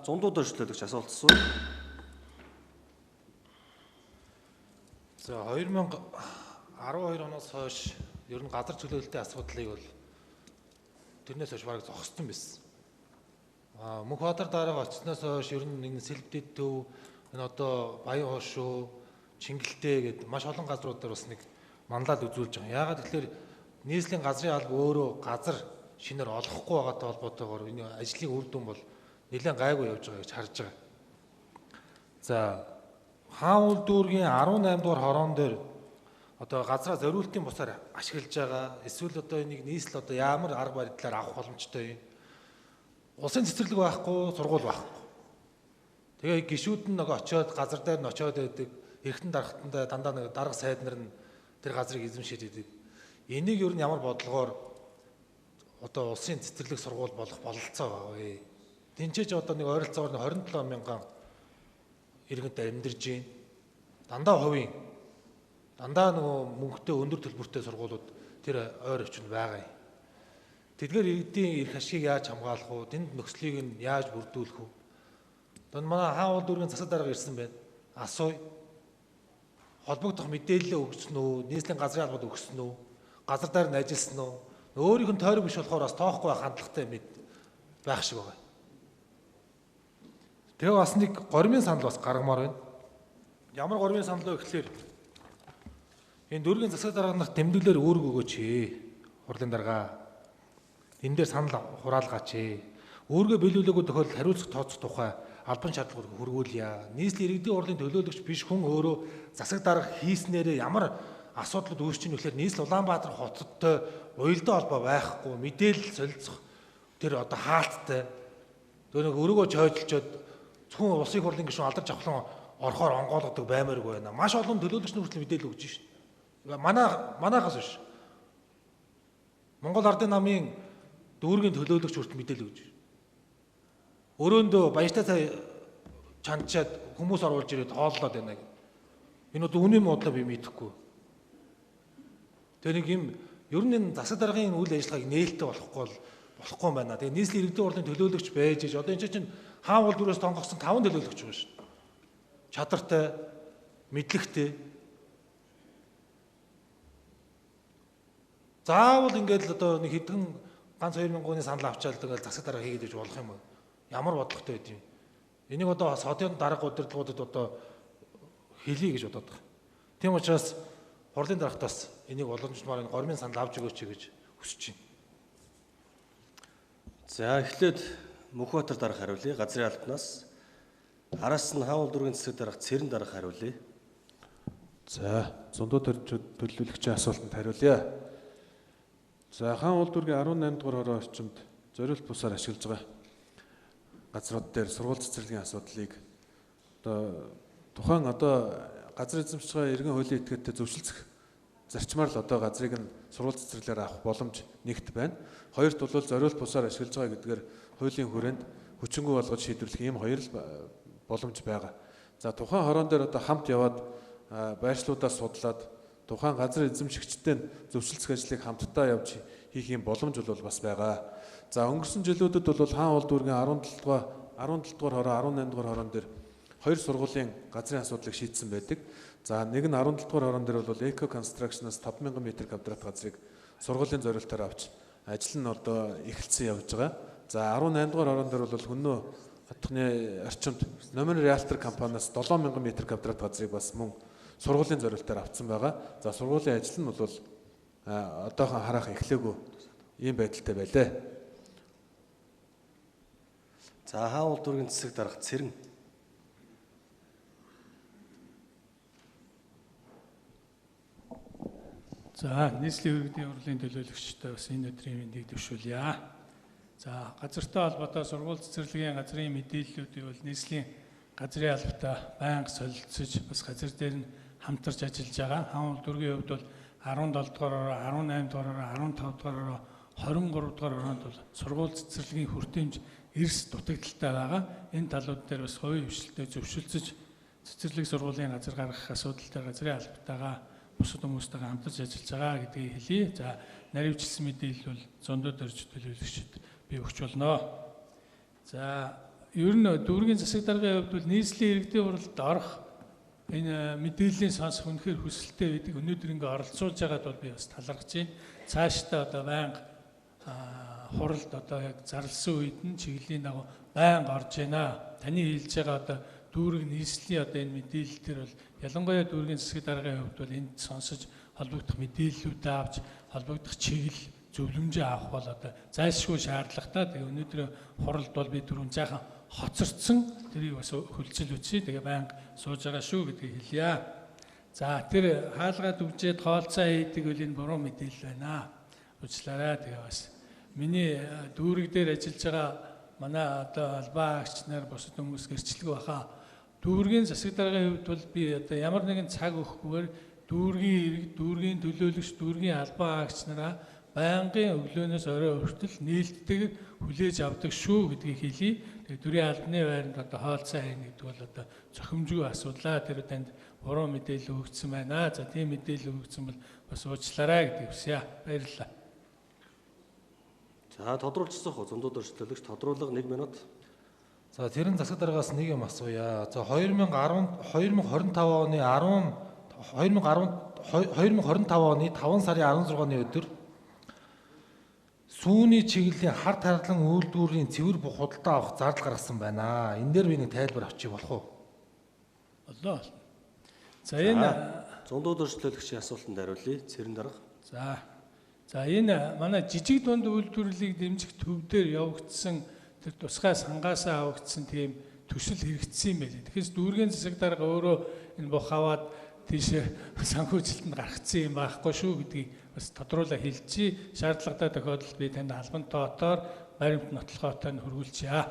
зундууд өршлөлөгч асуулт асуу. За 2012 оноос хойш ер нь газар чөлөөлөлтийн асуудлыг бол тэрнээс хойш бараг зогссон байсан. Мөнхбаатар дарга очсноос хойш ер нь энэ Сэлбэдэд төв энэ одоо Баян хошуу, Чингэлтэй гэдэг маш олон газруудаар бас нэг манлаад үзүүлж байгаа. Яагаад тэгэхээр нийслэлийн газрын алба өөрөө газар шинээр олохгүй байгаатай холбоотойгоор энэ ажлын үр дүн бол нэлээд гайгүй явж байгаа гэж харж байгаа. За хаан үл дүүргийн 18 дугаар хорон дээр одоо газраа зориултын бусаар ашиглаж байгаа. Эсвэл одоо энийг нийслэл одоо ямар арга барилаар авах боломжтой юм. Улсын цэцэрлэг байхгүй, сургууль байхгүй. Тэгээ гишүүд нь нэг очиод газар дээр нь очиод байдаг. Эргэтэн даргатанда дандаа нэг дарга сайд нар нь тэр газрыг эзэмшээд байдаг. Энийг ер нь ямар бодлогоор одоо улсын цэцэрлэг сургууль болох бололцоо байгаа вэ? Тэнцээж одоо нэг ойролцоогоор 27 мянган иргэнт амьдарж байна. Дандаа хувийн дандаа нөгөө мөнгөтэй өндөр төлбөртэй сургуулиуд тэр ойр орчинд байгаа юм. Тэдгээр иргэдийн эрх ашигыг яаж хамгаалах вэ? Тэнд нөхцөлийг нь яаж бүрдүүлэх вэ? Одоо манай хаан уул дүүргийн засаг дарга ирсэн байна. Асууя. Холбогдох мэдээлэл өгсөн үү? Нийслэлийн газрын албад өгсөн үү? Газар дээр нь ажилласан уу? Өөрийнх нь тойрог биш болохоор бас тоохгүй байх хандлагатай байх шиг байгаа. Тэгээ бас нэг гормын санал бас гаргамаар байна. Ямар гормын санал вэ гэхээр энэ дүүргийн засаг дарга нарт тэмдэглэлээр үүрэг өгөөч. Хурлын дарга энэ дээр санал хураалгаач. Үүргээ биелүүлээгүй тохиолдолд хариуцлага тооцох тухай албан шаардлагыг хөрвүүлье. Нийслэлийн иргэдийн хурлын төлөөлөгч биш хүн өөрөө засаг дарга хийснээрээ ямар асуудлууд үүсч ийн гэхээр нийслэл Улаанбаатар хоттой уялдаа холбоо байхгүй, мэдээлэл солилцох тэр одоо хаалттай. Тэр нэг өрөөгөө чойжлчод зөвхөн улсын хурлын гишүүн алдарч авахлан орохоор онгойлгодог баймааргүй байна. Маш олон төлөөлөгч нүртэл мэдээлэл өгч шин. Манайхаас биш. Монгол Ардын намын дүүргийн төлөөлөгч хүртэл мэдээлэл өгч. Өрөөндөө баяжтай чандчаад хүмүүс оруулж ирээд хооллоод байна гэх. Энэ одоо үнийн модлоо би мэдэхгүй. Тэр нэг юм ер нь энэ засаг даргын үйл ажиллагааг нээлттэй болохгүй юм байна. Тэгээ нийслэлийн иргэдийн хурлын төлөөлөгч байж одоо энэ чинь хаан уул дүүрээс тонгосон 5 төлөөлөгч байна шүү. Чадвартай, мэдлэгтэй. Заавал ингээд л одоо нэг хэдэн ганц 2000 гуйны санал авчаал тэгэл засаг дарга хийгээд иж болох юм уу? Ямар бодлоготой байд юм? Энийг одоо содын дарга удирдлагуудад одоо хэлье гэж бодоод байгаа. Тийм учраас хурлын даргатаас энийг боломжтойгоор энэ гормын санал авч өгөөч гэж хүсэж байна. За эхлээд Мөнхбаатар дарга хариулъя. Газрын албанаас араас нь хаан уул дүүргийн засаг дарга Цэрэн дарга хариулъя. За зундууд төлөөлөгчийн асуултанд хариулъя. За хаан уул дүүргийн 18 дугаар хороо орчимд зориулт бусаар ашиглаж байгаа газрууд дээр сургууль цэцэрлэгийн асуудлыг одоо тухайн одоо газар эзэмшиж байгаа иргэн хуулийн этгээдтэй зөвшөлдсөх зарчмаар л одоо газрыг нь сургууль цэцэрлэгээр авах боломж нэгт байна. Хоёрт бол зориулт бусаар ашиглаж байгаа гэдгээр хуулийн хүрээнд хүчингүй болгож шийдвэрлэх ийм хоёр л боломж байгаа. За тухайн хорон дээр одоо хамт яваад байршлуудаа судлаад тухайн газар эзэмшигчтэй зөвшөлдсөх ажлыг хамтдаа явж хийх юм боломж бол бас байгаа. За өнгөрсөн жилүүдэд бол хаан уул дүүргийн 17 дугаар хороо 18 дугаар хорон дээр хоёр сургуулийн газрын асуудлыг шийдсэн байдаг. За нэг нь 17 дугаар хорон дээр бол Eco Construction-аас 5000 м2 газрыг сургуулийн зориултаар авч ажил нь одоо эхэлсэн явж байгаа. За 18 дугаар хорон дээр бол Хөнөө хотны орчимд Номер Реалтер компаниас 7000 м2 газрыг бас мөн сургуулийн зориултаар авсан байгаа. За сургуулийн ажил нь бол одоохон харах эхлээгүй ийм байдалтай байлаа. За хаан уул дүүргийн засаг дарга Цэрэн. За нийслэлийн иргэдийн хурлын төлөөлөгчтэй бас энэ өдрийн мэндийг дэвшүүлье. За газартай холбоотой сургууль цэцэрлэгийн газрын мэдээллүүдийг бол нийслэлийн газрын албатай байнга солилцож бас газар дээр нь хамтарч ажиллаж байгаа. Хаан уул дүүргийн хувьд бол 17 дугаар ороо, 18 дугаар ороо, 15 дугаар ороо, 23 дугаар ороонд бол сургууль цэцэрлэгийн хүртээмж эрс дутагдaltaй байгаа. Энэ талууд дээр бас хувийн хвшилтэд зөвшөлдсөж цэцэрлэг сургуулийн газар гаргах асуудал дээр газрын албатайгаа бусад хүмүүстэйгээ хамтарч ажиллаж байгаа гэдгийг хэлье. За наривчлсан мэдээлэл бол зөндөө төрж төлөөлөгчд би өгч болно. За ер нь дүүргийн засаг даргын хувьд бол нийслэлийн иргэдийн хуралд орох энэ мэдээллийн сонсох үнэхээр хүсэлтэй байдаг. Өнөөдөр ингээ оролцуулж байгаад бол би бас талархаж байна. Цаашдаа одоо байнга хуралд одоо яг зарласан үед нь чиглэлийн дагуу байнга орж байна. Таны хэлж байгаа одоо дүүрэг нийслэлийн одоо энэ мэдээлэл төр бол ялангуяа дүүргийн засаг даргын хувьд бол энд сонсож холбогдох мэдээллүүд авч холбогдох чиглэл зөвлөмжөө авах бол одоо зайлшгүй шаардлагатай. Тэгээ өнөөдөр хуралд бол би түрүүн жаахан хоцорцсон тэрийг бас хөлцөл үтсий. Тэгээ байнга сууж байгаа шүү гэдгийг хэлье. За тэр хаалгаад үвжээд хоолцоо хийдэг үл энэ буруу мэдээлэл байна. Уучлаарай. Тэгээ бас миний дүүрэг дээр ажиллаж байгаа манай одоо албаа агч нар бусад хүмүүс гэрчлэг баха. Дүүргийн засаг даргын хувьд бол би одоо ямар нэгэн цаг өгөхгүйгээр дүүргийн иргэд, дүүргийн төлөөлөгч, дүүргийн албаа агч нараа байнгын өглөөнөөс орой хүртэл нээлттэйгээр хүлээж авдаг шүү гэдгийг хэлье. Тэгээ дүрийн албаны байранд одоо хоолцоо хийнэ гэдэг бол одоо зохимжгүй асуудлаа. Тэр танд буруу мэдээлэл өгөгдсөн байна. За тийм мэдээлэл өгөгдсөн бол бас уучлаарай гэдэг хүсье. Баярлалаа. За тодруулчихсан хөө зөндөө дөрчлөлөгч тодруулга 1 минут. За тэрэн засаг даргаас нэг юм асууя. За 2025 оны 2025 оны 5 сарын 16-ны өдөр сүүний чиглэлийн хард хардлан үйлдвэрийн цэвэр бух худалдаа авах зардал гаргасан байна. Энэ дээр би нэг тайлбар авчиж болох уу? Болоо. За энэ Зөндөө дөрчлөлөгчийн асуултанд хариулъя. Цэрэн дарга. За энэ манай жижиг дунд үйлдвэрлэлийг дэмжих төв дээр явагдсан тэр тусгай сангаасаа авагдсан тийм төсөл хэрэгжсэн юм байна. Тэгэхээр дүүргийн засаг дарга өөрөө энэ бох аваад тийш санхүүжилтэнд гаргацсан юм байхгүй шүү гэдгийг бас тодруулаа хэлчихье. Шаардлагатай тохиолдолд би танд албан тоотоор баримт нотлохоотой нь хөрвүүлчихье.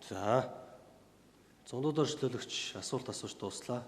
За зөндөө дөрчлөлөгч асуулт асууж дууслаа.